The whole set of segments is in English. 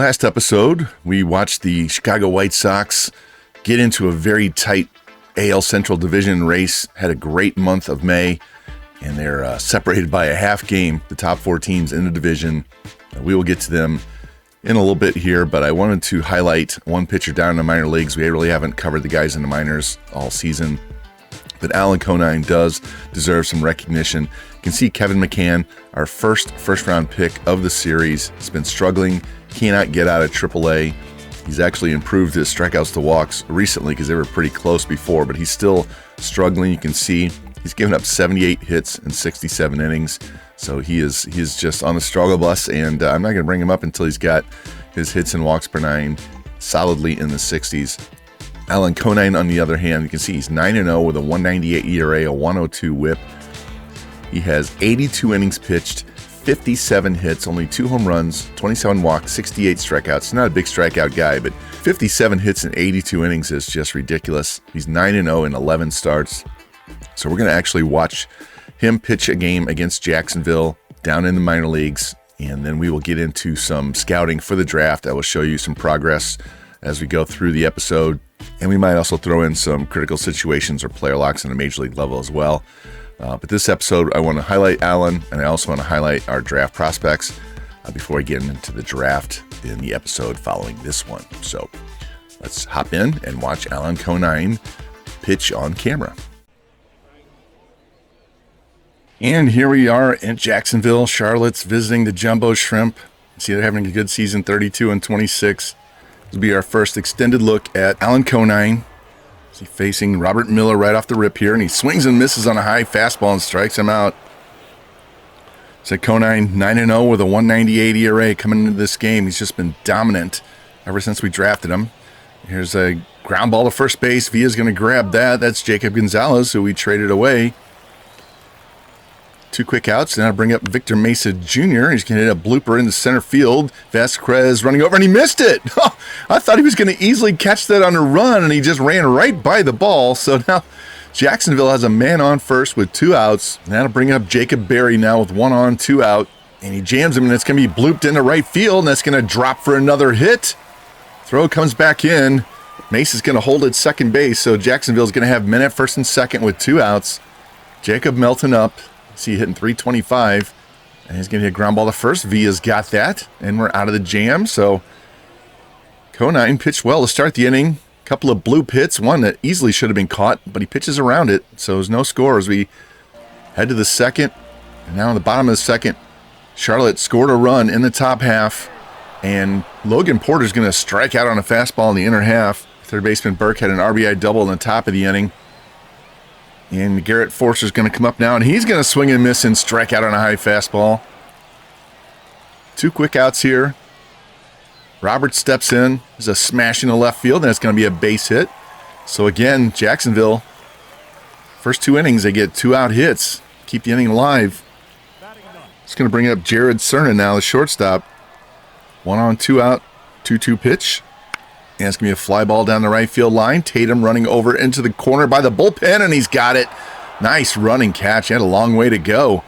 Last episode, we watched the Chicago White Sox get into a very tight AL Central Division race, had a great month of May, and they're separated by a half game, the top four teams in the division. We will get to them in a little bit here, but I wanted to highlight one pitcher down in the minor leagues. We really haven't covered the guys in the minors all season, but Allan Conine does deserve some recognition. You can see Kevin McCann, our first round pick of the series, has been struggling, cannot get out of AAA. He's actually improved his strikeouts to walks recently because they were pretty close before, but he's still struggling. You can see he's given up 78 hits in 67 innings. So he's just on the struggle bus, and I'm not going to bring him up until he's got his hits and walks per nine solidly in the 60s. Allan Conine, on the other hand, you can see he's 9-0 with a 1.98 ERA, a 1.02 WHIP. He has 82 innings pitched, 57 hits, only 2 home runs, 27 walks, 68 strikeouts. Not a big strikeout guy, but 57 hits in 82 innings is just ridiculous. He's 9-0 in 11 starts. So we're going to actually watch him pitch a game against Jacksonville down in the minor leagues, and then we will get into some scouting for the draft. I will show you some progress as we go through the episode, and we might also throw in some critical situations or player locks on a major league level as well. But this episode, I want to highlight Allan, and I also want to highlight our draft prospects before I get into the draft in the episode following this one. So let's hop in and watch Allan Conine pitch on camera. And here we are in Jacksonville. Charlotte's visiting the Jumbo Shrimp. See, they're having a good season, 32-26. This will be our first extended look at Allan Conine. He's facing Robert Miller right off the rip here, and he swings and misses on a high fastball and strikes him out. So Conine 9-0 with a 1.98 ERA coming into this game. He's just been dominant ever since we drafted him. Here's a ground ball to first base. Villa's going to grab that. That's Jacob Gonzalez, who we traded away. 2 quick outs. Now bring up Victor Mesa Jr. He's going to hit a blooper into center field. Vasquez running over, and he missed it. Oh, I thought he was going to easily catch that on a run, and he just ran right by the ball. So now Jacksonville has a man on first with 2 outs. That'll bring up Jacob Berry now with 1 on, 2 out. And he jams him, and it's going to be blooped into right field, and that's going to drop for another hit. Throw comes back in. Mesa's going to hold at second base, so Jacksonville's going to have men at first and second with 2 outs. Jacob Melton up. See, hitting 325, and he's going to hit a ground ball to first. Villa's got that, and we're out of the jam. So Conine pitched well to start the inning. A couple of bloop hits, one that easily should have been caught, but he pitches around it, so there's no score as we head to the second. And now in the bottom of the second, Charlotte scored a run in the top half, and Logan Porter's going to strike out on a fastball in the inner half. Third baseman Burke had an RBI double in the top of the inning. And Garrett Forster's going to come up now, and he's going to swing and miss and strike out on a high fastball. 2 quick outs here. Roberts steps in. There's a smash in the left field, and it's going to be a base hit. So again, Jacksonville, first 2 innings, they get 2 out hits. Keep the inning alive. It's going to bring up Jared Cernan now, the shortstop. 1 on, 2 out, 2-2 pitch. And it's going to be a fly ball down the right field line. Tatum running over into the corner by the bullpen, and he's got it. Nice running catch. He had a long way to go.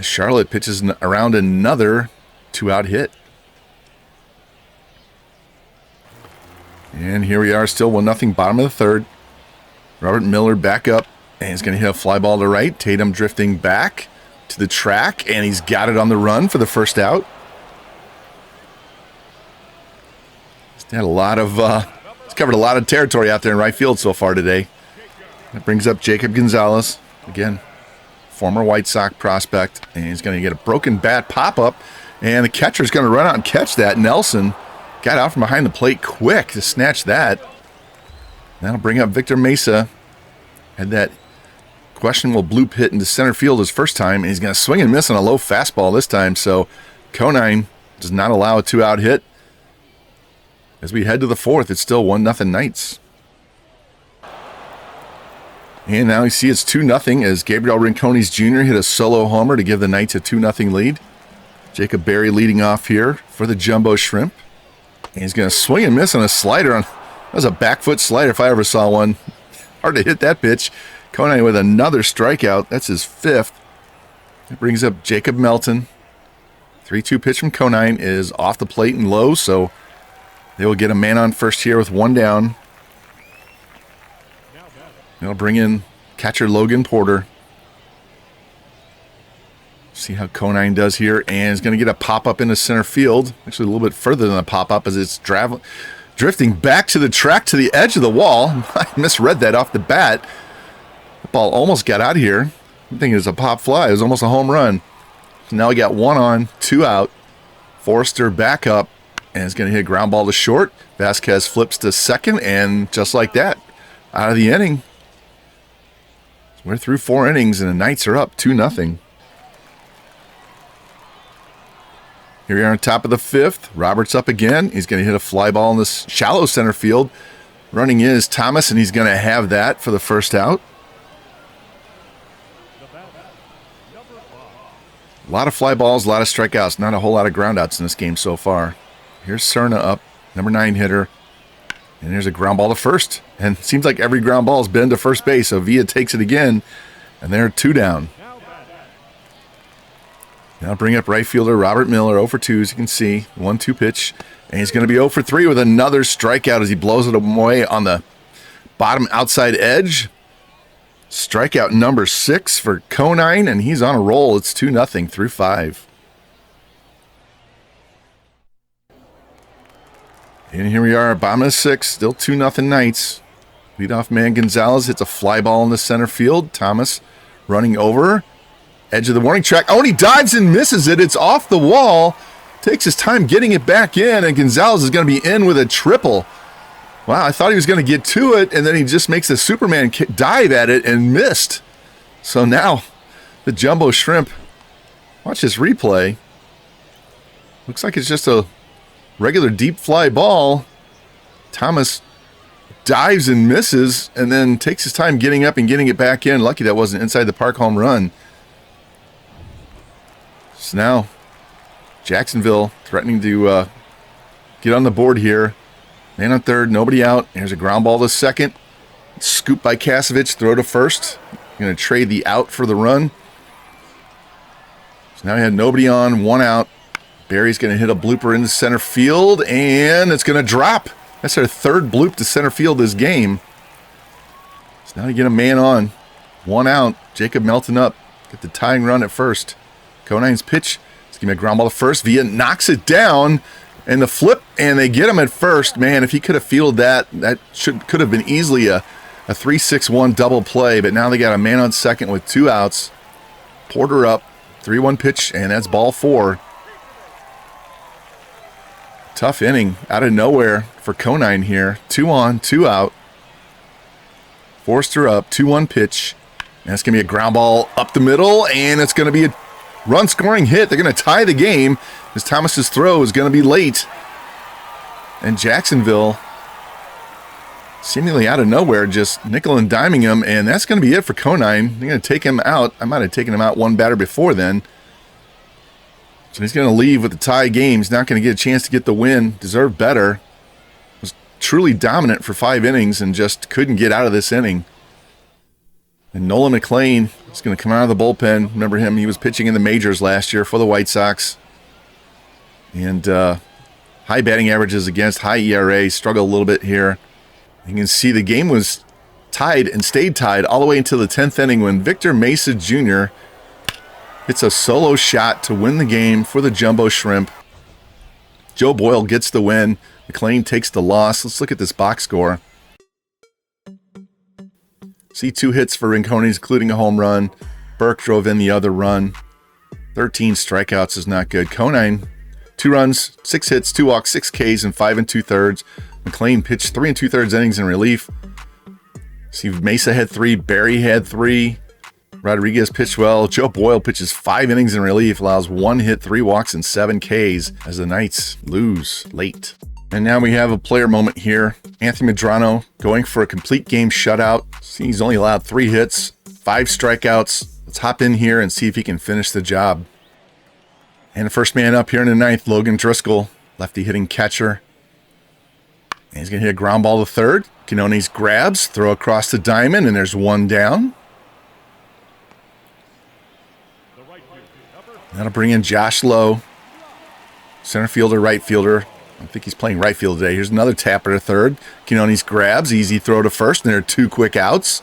Charlotte pitches around another 2-out hit. And here we are, still 1-0, bottom of the third. Robert Miller back up, and he's going to hit a fly ball to right. Tatum drifting back to the track, and he's got it on the run for the first out. He's covered a lot of territory out there in right field so far today. That brings up Jacob Gonzalez, again, former White Sox prospect, and he's going to get a broken bat pop-up, and the catcher's going to run out and catch that. Nelson got out from behind the plate quick to snatch that. That'll bring up Victor Mesa. Had that questionable bloop hit into center field his first time, and he's going to swing and miss on a low fastball this time, so Conine does not allow a 2-out hit. As we head to the fourth, it's still 1-0 Knights. And now you see it's 2-0 as Gabriel Rincones Jr. hit a solo homer to give the Knights a 2-0 lead. Jacob Berry leading off here for the Jumbo Shrimp. And he's going to swing and miss on a slider. That was a back foot slider if I ever saw one. Hard to hit that pitch. Conine with another strikeout. That's his 5th. It brings up Jacob Melton. 3-2 pitch from Conine is off the plate and low, so they will get a man on first here with one down. They'll bring in catcher Logan Porter. See how Conine does here, and is going to get a pop-up into center field. Actually, a little bit further than a pop-up as it's drifting back to the track to the edge of the wall. I misread that off the bat. The ball almost got out of here. I'm thinking it was a pop fly. It was almost a home run. So now we got 1 on, 2 out. Forrester back up, and is going to hit a ground ball to short. Vasquez flips to second, and just like that, out of the inning. So we're through 4 innings, and the Knights are up 2-0. Here we are on top of the 5th. Roberts up again. He's going to hit a fly ball in this shallow center field. Running in is Thomas, and he's going to have that for the first out. A lot of fly balls, a lot of strikeouts. Not a whole lot of groundouts in this game so far. Here's Cerna up, number 9 hitter. And there's a ground ball to first. And it seems like every ground ball has been to first base, so Villa takes it again. And they're 2 down. Now bring up right fielder Robert Miller, 0 for 2, as you can see. 1-2 pitch. And he's going to be 0 for 3 with another strikeout as he blows it away on the bottom outside edge. Strikeout number 6 for Conine, and he's on a roll. It's 2-0 through 5. And here we are, bottom of 6, still 2-0 Knights. Leadoff man Gonzalez hits a fly ball in the center field. Thomas running over. Edge of the warning track. Oh, and he dives and misses it. It's off the wall. Takes his time getting it back in, and Gonzalez is going to be in with a triple. Wow, I thought he was going to get to it, and then he just makes a Superman dive at it and missed. So now the Jumbo Shrimp, watch this replay. Looks like it's just a regular deep fly ball. Thomas dives and misses, and then takes his time getting up and getting it back in. Lucky that wasn't inside the park home run. So now Jacksonville threatening to get on the board here. Man on third, nobody out. Here's a ground ball to second. Scoop by Kasevich, throw to first. Going to trade the out for the run. So now he had nobody on, 1 out. Barry's going to hit a blooper into center field, and it's going to drop. That's our 3rd bloop to center field this game. So now you get a man on, 1 out. Jacob Melton up. Get the tying run at first. Conine's pitch. It's going to be a ground ball to first. Villa knocks it down. And the flip, and they get him at first. Man, if he could have fielded that, that could have been easily a 3-6-1 double play. But now they got a man on second with 2 outs. Porter up, 3-1 pitch, and that's ball 4. Tough inning out of nowhere for Conine here. 2 on, 2 out. Forrester up, 2-1 pitch. And it's going to be a ground ball up the middle, and it's going to be a run-scoring hit. They're going to tie the game as Thomas's throw is going to be late. And Jacksonville, seemingly out of nowhere, just nickel and diming him, and that's going to be it for Conine. They're going to take him out. I might have taken him out 1 batter before then. So he's going to leave with the tie game. He's not going to get a chance to get the win. Deserved better. Was truly dominant for 5 innings and just couldn't get out of this inning. And Nolan McLean is going to come out of the bullpen. Remember him, he was pitching in the majors last year for the White Sox. And high batting averages against, high ERA, struggled a little bit here. You can see the game was tied and stayed tied all the way until the 10th inning when Victor Mesa Jr. hits a solo shot to win the game for the Jumbo Shrimp. Joe Boyle gets the win. McLean takes the loss. Let's look at this box score. See 2 hits for Rincones, including a home run. Burke drove in the other run. 13 strikeouts is not good. Conine, 2 runs, 6 hits, 2 walks, 6 Ks, and 5 2/3. McLean pitched 3 2/3 innings in relief. See, Mesa had 3, Barry had 3. Rodriguez pitched well. Joe Boyle pitches 5 innings in relief, allows 1 hit, 3 walks, and 7 Ks as the Knights lose late. And now we have a player moment here. Anthony Medrano going for a complete game shutout. See, he's only allowed 3 hits, 5 strikeouts. Let's hop in here and see if he can finish the job. And the first man up here in the 9th, Logan Driscoll, lefty hitting catcher. And he's going to hit a ground ball to third. Quinones grabs, throw across the diamond, and there's 1 down. That'll bring in Josh Lowe. Center fielder, right fielder. I think he's playing right field today. Here's another tapper to third. Quinones grabs, easy throw to first, and there are 2 quick outs.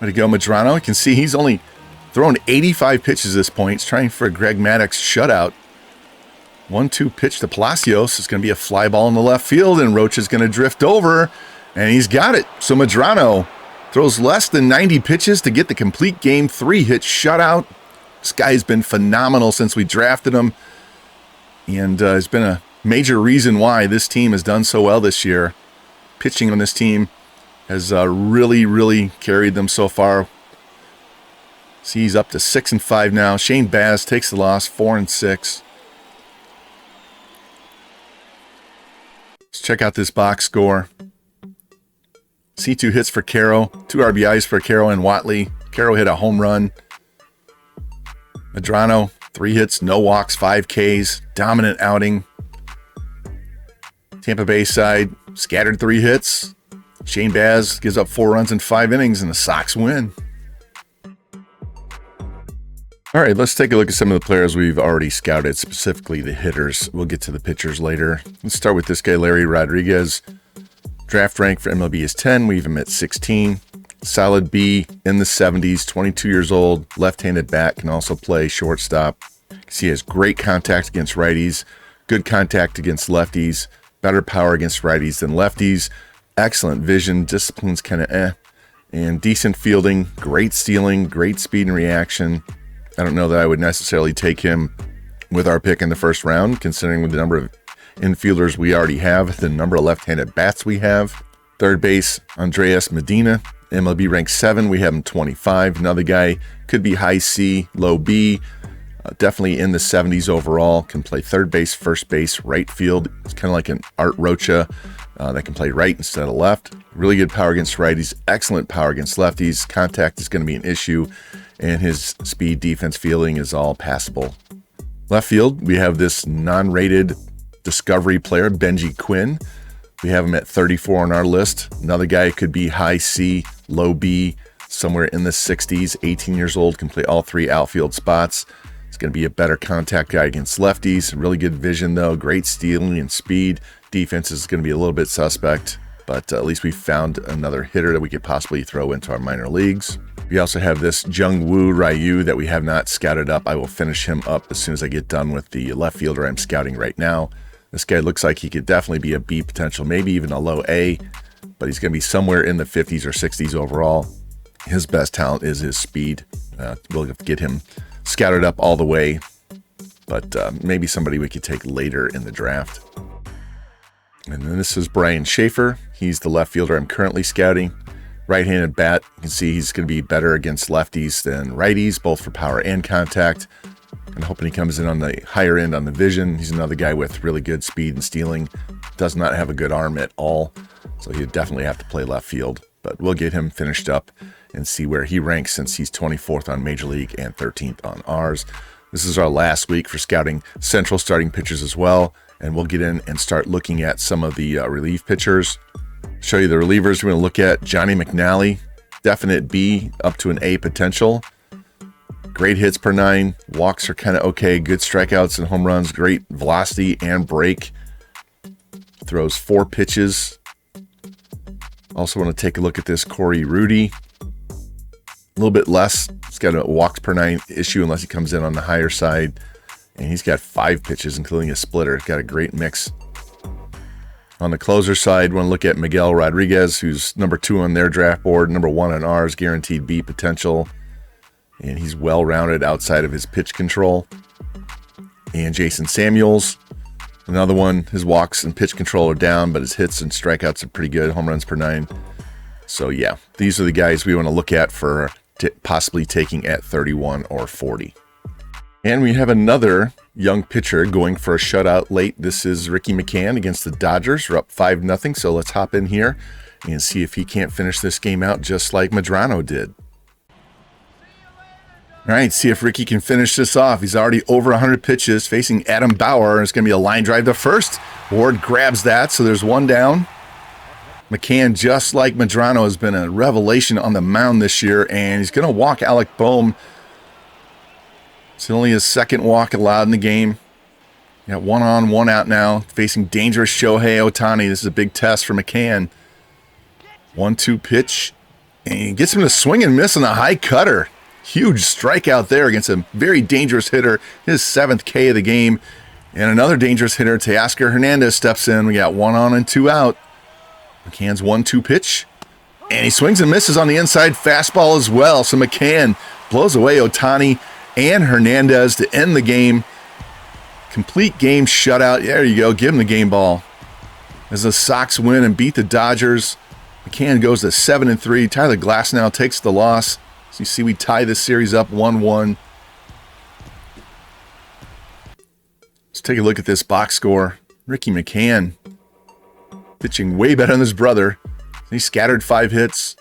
Way to go, Medrano. You can see he's only thrown 85 pitches at this point. He's trying for a Greg Maddux shutout. 1-2 pitch to Palacios. It's going to be a fly ball in the left field, and Roach is going to drift over, and he's got it. So Medrano throws less than 90 pitches to get the complete game 3-hit shutout. This guy's been phenomenal since we drafted him, and has been a major reason why this team has done so well this year. Pitching on this team has really carried them so far. See, he's up to 6-5 now. Shane Baz takes the loss, 4-6. Let's check out this box score. See 2 hits for Caro, 2 RBIs for Caro and Watley. Caro hit a home run. Medrano, 3 hits, no walks, 5 Ks. Dominant outing. Tampa Bay side, scattered 3 hits. Shane Baz gives up 4 runs in 5 innings, and the Sox win. All right, let's take a look at some of the players we've already scouted, specifically the hitters. We'll get to the pitchers later. Let's start with this guy, Larry Rodriguez. Draft rank for MLB is 10. We have him at 16. Solid B in the 70s, 22 years old, left-handed bat, can also play shortstop. You can see he has great contact against righties, good contact against lefties, better power against righties than lefties, excellent vision, discipline's kind of and decent fielding, great stealing, great speed and reaction. I don't know that I would necessarily take him with our pick in the first round, considering with the number of infielders we already have, the number of left-handed bats we have. Third base, Andreas Medina, MLB rank 7. We have him 25. Another guy could be high C, low B, definitely in the 70s overall. Can play third base, first base, right field. It's kind of like an Art Rocha that can play right instead of left. Really good power against righties, excellent power against lefties. Contact is going to be an issue, and his speed, defense, fielding is all passable. Left field, we have this non-rated discovery player, Benji Quinn. We have him at 34 on our list. Another guy could be high C, low B, somewhere in the 60s, 18 years old, can play all 3 outfield spots. He's going to be a better contact guy against lefties. Really good vision, though. Great stealing and speed. Defense is going to be a little bit suspect, but at least we found another hitter that we could possibly throw into our minor leagues. We also have this Jung-Woo Ryu that we have not scouted up. I will finish him up as soon as I get done with the left fielder I'm scouting right now. This guy looks like he could definitely be a B potential, maybe even a low A, but he's going to be somewhere in the 50s or 60s overall. His best talent is his speed. We'll have to get him scouted up all the way, but maybe somebody we could take later in the draft. And then this is Brian Schaefer. He's the left fielder I'm currently scouting. Right-handed bat. You can see he's going to be better against lefties than righties, both for power and contact. I'm hoping he comes in on the higher end on the vision. He's another guy with really good speed and stealing. Does not have a good arm at all, so he'd definitely have to play left field. But we'll get him finished up and see where he ranks, since he's 24th on Major League and 13th on ours. This is our last week for scouting central starting pitchers as well, and we'll get in and start looking at some of the relief pitchers. Show you the relievers we're going to look at. Johnny McNally, definite B up to an A potential. Great hits per 9. Walks are kind of okay. Good strikeouts and home runs. Great velocity and break. Throws 4 pitches. Also want to take a look at this Corey Rudy. A little bit less. He's got a walks per 9 issue unless he comes in on the higher side. And he's got 5 pitches, including a splitter. Got a great mix. On the closer side, want to look at Miguel Rodriguez, who's number 2 on their draft board, number 1 on ours, guaranteed B potential. And he's well-rounded outside of his pitch control. And Jason Samuels, another one. His walks and pitch control are down, but his hits and strikeouts are pretty good. Home runs per 9. So yeah, these are the guys we want to look at for possibly taking at 31 or 40. And we have another young pitcher going for a shutout late. This is Ricky McCann against the Dodgers. We're up 5-0, so let's hop in here and see if he can't finish this game out just like Medrano did. All right, see if Ricky can finish this off. He's already over 100 pitches facing Adam Bauer. It's going to be a line drive to first. Ward grabs that, so there's 1 down. McCann, just like Medrano, has been a revelation on the mound this year, and he's going to walk Alec Bohm. It's only his 2nd walk allowed in the game. Got 1 on, 1 out now, facing dangerous Shohei Ohtani. This is a big test for McCann. 1-2 pitch, and he gets him to swing and miss on a high cutter. Huge strikeout there against a very dangerous hitter. His 7th K of the game. And another dangerous hitter, Teoscar Hernandez, steps in. We got 1 on and 2 out. McCann's 1-2 pitch, and he swings and misses on the inside fastball as well. So McCann blows away Ohtani and Hernandez to end the game. Complete game shutout. There you go. Give him the game ball. As the Sox win and beat the Dodgers, McCann goes to 7-3. Tyler Glasnow takes the loss. So you see we tie this series up 1-1. Let's take a look at this box score. Ricky McCann pitching way better than his brother. He scattered 5 hits.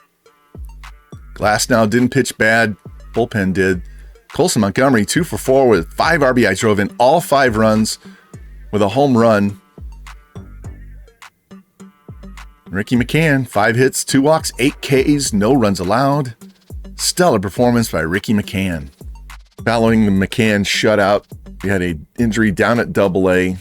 Glasnow didn't pitch bad. Bullpen did. Colson Montgomery 2 for 4 with 5 RBIs, drove in all 5 runs with a home run. Ricky McCann, 5 hits, 2 walks, 8 Ks, no runs allowed. Stellar performance by Ricky McCann. Following the McCann shutout, we had an injury down at AA.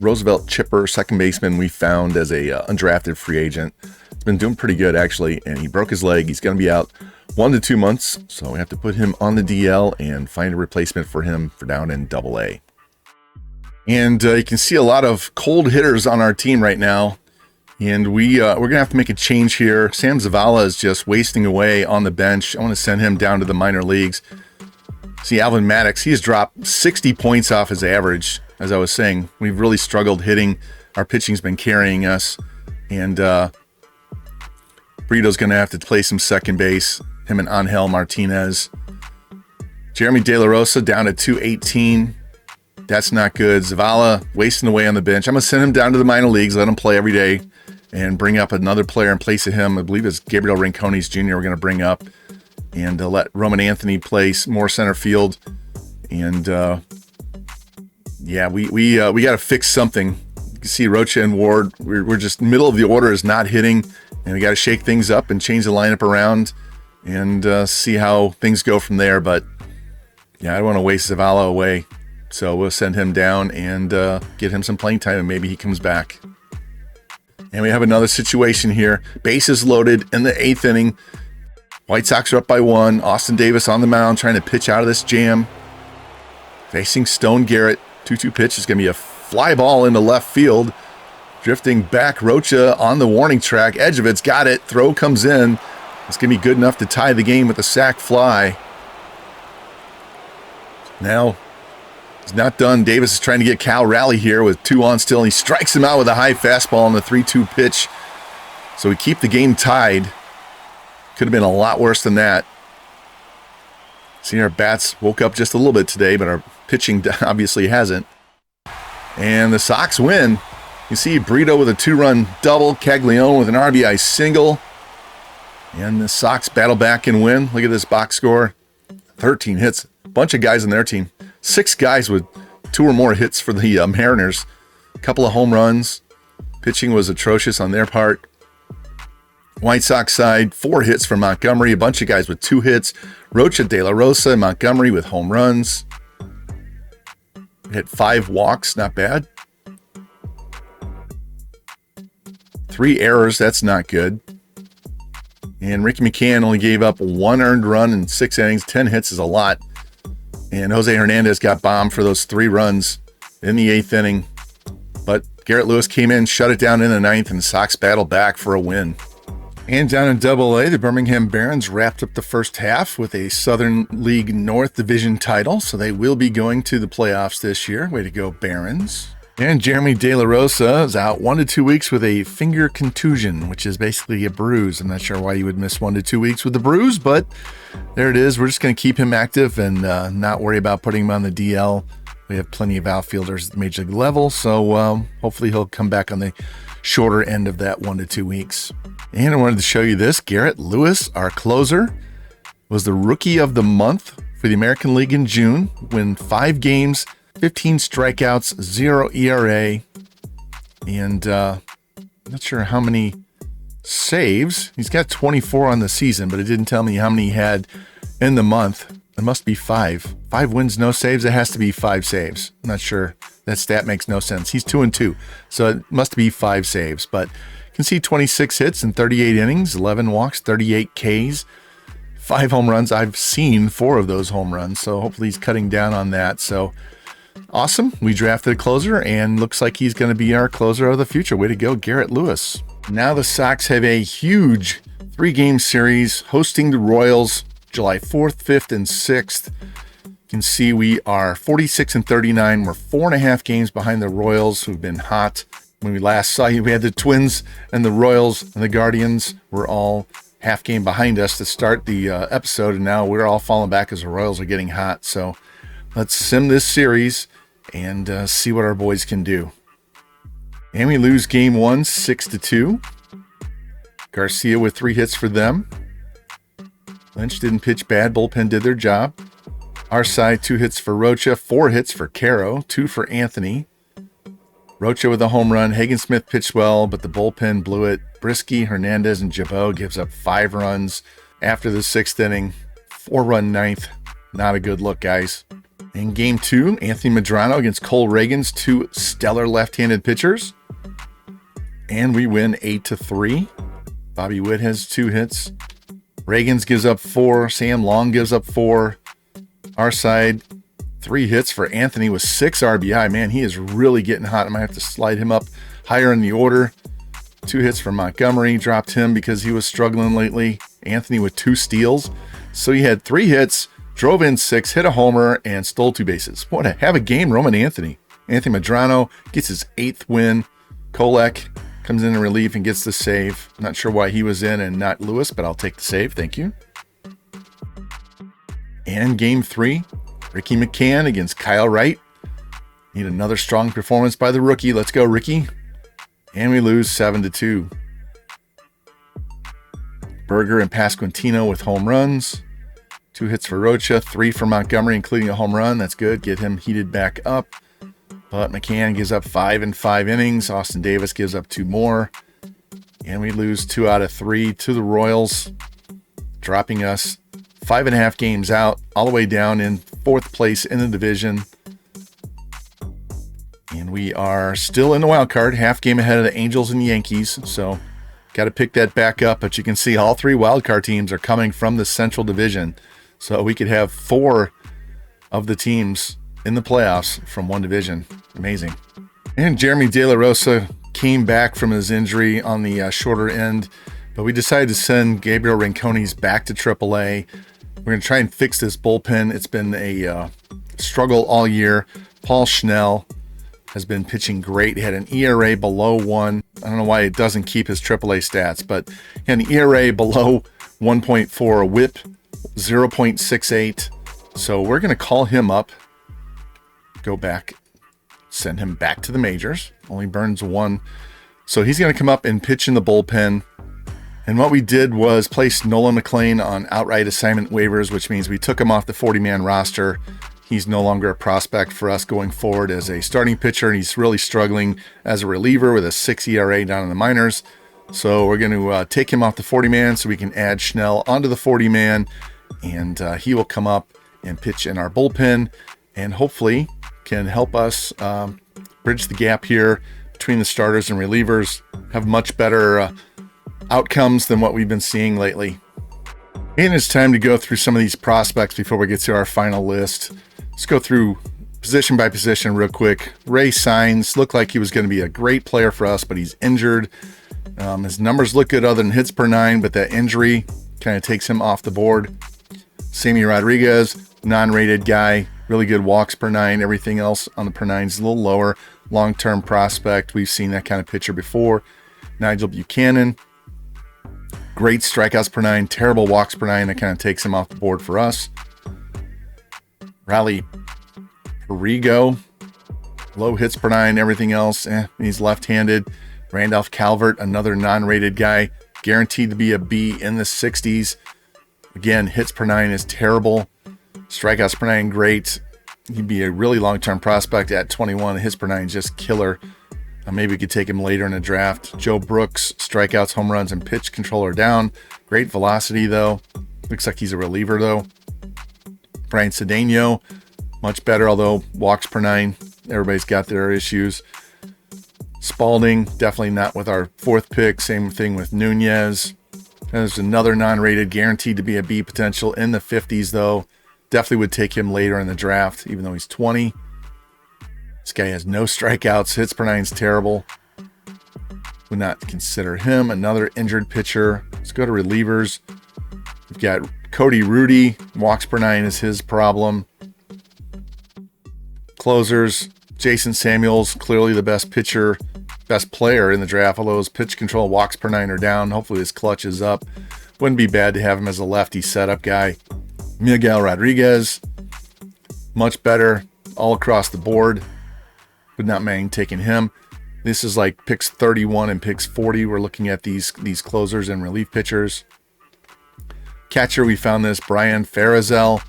Roosevelt Chipper, second baseman, we found as a undrafted free agent. He's been doing pretty good, actually, and he broke his leg. He's going to be out 1 to 2 months, so we have to put him on the DL and find a replacement for him for down in AA. And you can see a lot of cold hitters on our team right now, and we're going to have to make a change here. Sam Zavala is just wasting away on the bench. I want to send him down to the minor leagues. See, Alvin Maddox, he has dropped 60 points off his average. As I was saying, we've really struggled hitting. Our pitching's been carrying us, and Brito's going to have to play some second base. Him and Angel Martinez. Jeremy De La Rosa down to 218. That's not good. Zavala wasting away on the bench. I'm going to send him down to the minor leagues, let him play every day, and bring up another player in place of him. I believe it's Gabriel Rincones Jr. we're going to bring up, and let Roman Anthony play more center field. And yeah, we got to fix something. You can see Rocha and Ward. We're just middle of the order is not hitting, and we got to shake things up and change the lineup around and see how things go from there. But yeah, I don't want to waste Zavala away, so we'll send him down and get him some playing time, and maybe he comes back. And we have another situation here. Bases loaded in the 8th inning. White Sox are up by 1. Austin Davis on the mound trying to pitch out of this jam. Facing Stone Garrett. 2-2 pitch is going to be a fly ball into left field. Drifting back, Rocha on the warning track. Edge of it's got it. Throw comes in. It's going to be good enough to tie the game with a sac fly. Now, he's not done. Davis is trying to get Cal Raleigh here with 2 on still. And he strikes him out with a high fastball on the 3-2 pitch. So we keep the game tied. Could have been a lot worse than that. See, our bats woke up just a little bit today, but our pitching obviously hasn't. And the Sox win. You see Brito with a 2-run double, Caglione with an RBI single. And the Sox battle back and win. Look at this box score. 13 hits. A bunch of guys on their team. 6 guys with 2 or more hits for the Mariners. A couple of home runs. Pitching was atrocious on their part. White Sox side, 4 hits from Montgomery. A bunch of guys with 2 hits. Rocha, De La Rosa, and Montgomery with home runs. Hit 5 walks, not bad. 3 errors, that's not good. And Ricky McCann only gave up 1 earned run in 6 innings. 10 hits is a lot. And Jose Hernandez got bombed for those 3 runs in the 8th inning. But Garrett Lewis came in, shut it down in the 9th, and the Sox battled back for a win. And down in AA, the Birmingham Barons wrapped up the first half with a Southern League North Division title, so they will be going to the playoffs this year. Way to go, Barons. And Jeremy De La Rosa is out 1 to 2 weeks with a finger contusion, which is basically a bruise. I'm not sure why you would miss 1 to 2 weeks with a bruise, but there it is. We're just going to keep him active and not worry about putting him on the DL. We have plenty of outfielders at the major league level, so hopefully he'll come back on the shorter end of that 1 to 2 weeks. And I wanted to show you this. Garrett Lewis, our closer, was the Rookie of the Month for the American League in June. Win 5 games, 15 strikeouts, 0 ERA, and not sure how many saves. He's got 24 on the season, but it didn't tell me how many he had in the month. It must be 5. 5 wins, no saves. It has to be 5 saves. I'm not sure That stat makes no sense. He's 2-2, so it must be 5 saves. But you can see 26 hits in 38 innings, 11 walks, 38 Ks, 5 home runs. I've seen 4 of those home runs, so hopefully he's cutting down on that. So awesome. We drafted a closer, and looks like he's going to be our closer of the future. Way to go, Garrett Lewis. Now the Sox have a huge 3-game series hosting the Royals July 4th, 5th, and 6th. You can see we are 46-39. We're 4.5 games behind the Royals, who've been hot. When we last saw you, we had the Twins and the Royals and the Guardians were all half game behind us to start the episode, and now we're all falling back as the Royals are getting hot. So let's sim this series and see what our boys can do. And we lose game 1, 6-2. Garcia with 3 hits for them. Lynch didn't pitch bad. Bullpen did their job. Our side, 2 hits for Rocha, 4 hits for Caro, 2 for Anthony. Rocha with a home run. Hagen Smith pitched well, but the bullpen blew it. Brisky, Hernandez, and Jabot gives up 5 runs after the 6th inning. 4-run 9th. Not a good look, guys. In game 2, Anthony Medrano against Cole Reagans, 2 stellar left-handed pitchers. And we win 8-3. Bobby Witt has 2 hits. Reagans gives up 4. Sam Long gives up 4. Our side, 3 hits for Anthony with 6 RBI. Man, he is really getting hot. I might have to slide him up higher in the order. 2 hits for Montgomery. Dropped him because he was struggling lately. Anthony with 2 steals. So he had 3 hits, drove in 6, hit a homer, and stole 2 bases. What a have a game, Roman Anthony. Anthony Medrano gets his 8th win. Kolek comes in relief and gets the save. Not sure why he was in and not Lewis, but I'll take the save. Thank you. And game 3, Ricky McCann against Kyle Wright. Need another strong performance by the rookie. Let's go, Ricky. And we lose 7-2. Berger and Pasquantino with home runs. 2 hits for Rocha, 3 for Montgomery, including a home run. That's good. Get him heated back up. But McCann gives up 5 in 5 innings. Austin Davis gives up 2 more. And we lose 2 out of 3 to the Royals, dropping us 5.5 games out, all the way down in 4th place in the division. And we are still in the wild card, half game ahead of the Angels and Yankees. So got to pick that back up. But you can see all 3 wild card teams are coming from the Central Division. So we could have 4 of the teams in the playoffs from one division. Amazing. And Jeremy De La Rosa came back from his injury on the shorter end, but we decided to send Gabriel Rincones back to AAA. We're going to try and fix this bullpen. It's been a struggle all year. Paul Schnell has been pitching great. He had an ERA below 1. I don't know why it doesn't keep his AAA stats, but he had an ERA below 1.4, a whip 0.68. So we're going to call him up, go back, send him back to the majors. Only burns 1. So he's going to come up and pitch in the bullpen. And what we did was place Nolan McLean on outright assignment waivers, which means we took him off the 40-man roster. He's no longer a prospect for us going forward as a starting pitcher, and he's really struggling as a reliever with a 6 ERA down in the minors. So we're going to take him off the 40-man so we can add Schnell onto the 40-man, and he will come up and pitch in our bullpen and hopefully can help us bridge the gap here between the starters and relievers, have much better outcomes than what we've been seeing lately. And it's time to go through some of these prospects before we get to our final list. Let's go through position by position real quick. Ray Saenz looked like he was going to be a great player for us, but he's injured. His numbers look good other than hits per 9, but that injury kind of takes him off the board. Sammy Rodriguez, non-rated guy, really good walks per 9. Everything else on the per 9 is a little lower. Long-term prospect. We've seen that kind of pitcher before. Nigel Buchanan, great strikeouts per 9, terrible walks per 9. That kind of takes him off the board for us. Riley Perigo, low hits per 9, everything else, he's left-handed. Randolph Calvert, another non-rated guy, guaranteed to be a B in the 60s. Again, hits per 9 is terrible. Strikeouts per 9, great. He'd be a really long-term prospect at 21. His per 9 is just killer. Maybe we could take him later in the draft. Joe Brooks, strikeouts, home runs, and pitch control are down. Great velocity, though. Looks like he's a reliever, though. Brian Cedeno, much better, although walks per 9 Everybody's got their issues. Spalding, definitely not with our 4th pick. Same thing with Nunez. There's another non-rated, guaranteed to be a B potential in the 50s, though. Definitely would take him later in the draft, even though he's 20. This guy has no strikeouts. Hits per nine's terrible. Would not consider him. Another injured pitcher. Let's go to relievers. We've got Cody Rudy. Walks per nine is his problem. Closers. Jason Samuels, clearly the best pitcher, best player in the draft, although his pitch control, walks per nine are down. Hopefully his clutch is up. Wouldn't be bad to have him as a lefty setup guy. Miguel Rodriguez, much better all across the board. Would not mind taking him. This is like picks 31 and picks 40. We're looking at these closers and relief pitchers. Catcher, we found this Brian Farizel,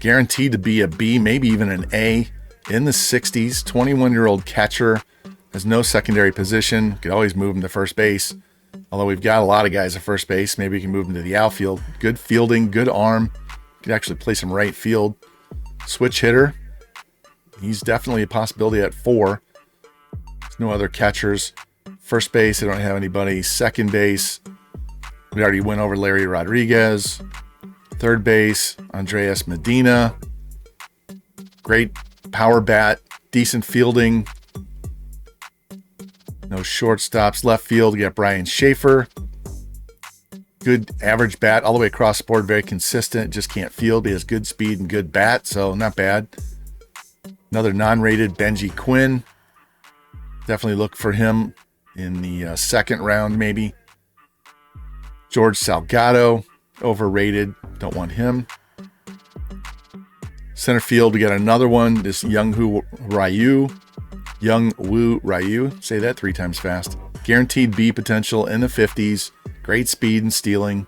guaranteed to be a B, maybe even an A. In the 60s, 21-year-old catcher, has no secondary position. Could always move him to first base. Although we've got a lot of guys at first base, maybe we can move him to the outfield. Good fielding, good arm. Could actually play some right field. Switch hitter. He's definitely a possibility at 4. There's no other catchers. First base, I don't have anybody. Second base, we already went over Larry Rodriguez. Third base, Andreas Medina. Great power bat, decent fielding. No shortstops. Left field, we got Brian Schaefer. Good average bat all the way across the board, very consistent. Just can't field. He has good speed and good bat, so not bad. Another non-rated, Benji Quinn. Definitely look for him in the second round, maybe. George Salgado, overrated. Don't want him. Center field, we got another one. This Youngwoo Ryu. Say that 3 times fast. Guaranteed B potential in the 50s. Great speed and stealing.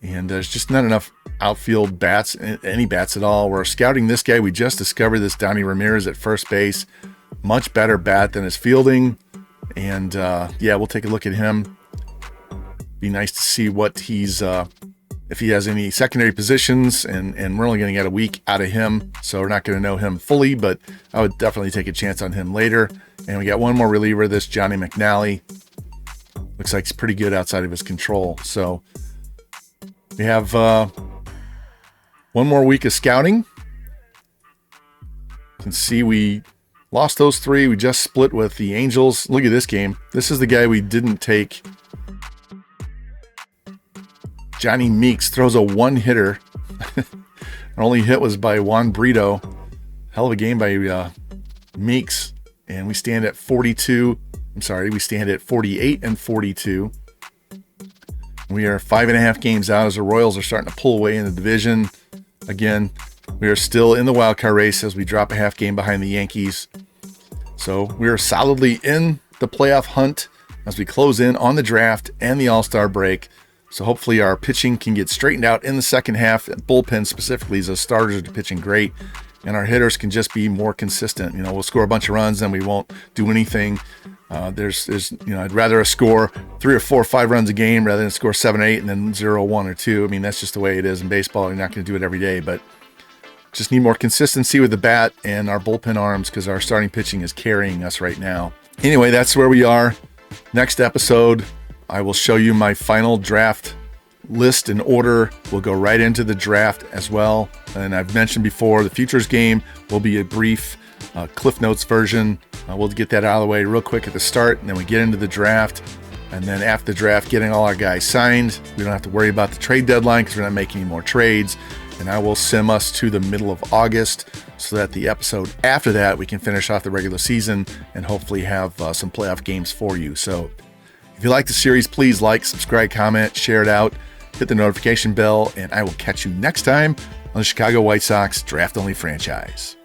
And there's just not enough outfield bats, any bats at all. We're scouting this guy. We just discovered this Donnie Ramirez at first base. Much better bat than his fielding. And yeah, we'll take a look at him. Be nice to see what he's, if he has any secondary positions, and we're only going to get a week out of him, so we're not going to know him fully, but I would definitely take a chance on him later. And we got one more reliever, this Johnny McNally. Looks like he's pretty good outside of his control. So we have one more week of scouting. You can see we lost those 3. We just split with the Angels. Look at this game. This is the guy we didn't take. Johnny Meeks throws a 1-hitter. Our only hit was by Juan Brito. Hell of a game by Meeks. And we stand at 42. We stand at 48 and 42. We are 5.5 games out as the Royals are starting to pull away in the division. Again, we are still in the wild card race as we drop a half game behind the Yankees. So we are solidly in the playoff hunt as we close in on the draft and the All-Star break. So hopefully our pitching can get straightened out in the second half. Bullpen specifically, as the starters are pitching great, and our hitters can just be more consistent. We'll score a bunch of runs, then we won't do anything. I'd rather score 3 or 4 or 5 runs a game rather than score 7 or 8 and then 0, 1 or 2. I mean, that's just the way it is in baseball. You're not going to do it every day, but just need more consistency with the bat and our bullpen arms because our starting pitching is carrying us right now. Anyway, that's where we are. Next episode, I will show you my final draft list and order. We'll go right into the draft as well. And I've mentioned before, the futures game will be a brief Cliff Notes version. We'll get that out of the way real quick at the start, and then we get into the draft. And then after the draft, getting all our guys signed. We don't have to worry about the trade deadline because we're not making any more trades. And I will sim us to the middle of August so that the episode after that, we can finish off the regular season and hopefully have some playoff games for you. So if you like the series, please like, subscribe, comment, share it out, hit the notification bell, and I will catch you next time on the Chicago White Sox Draft Only franchise.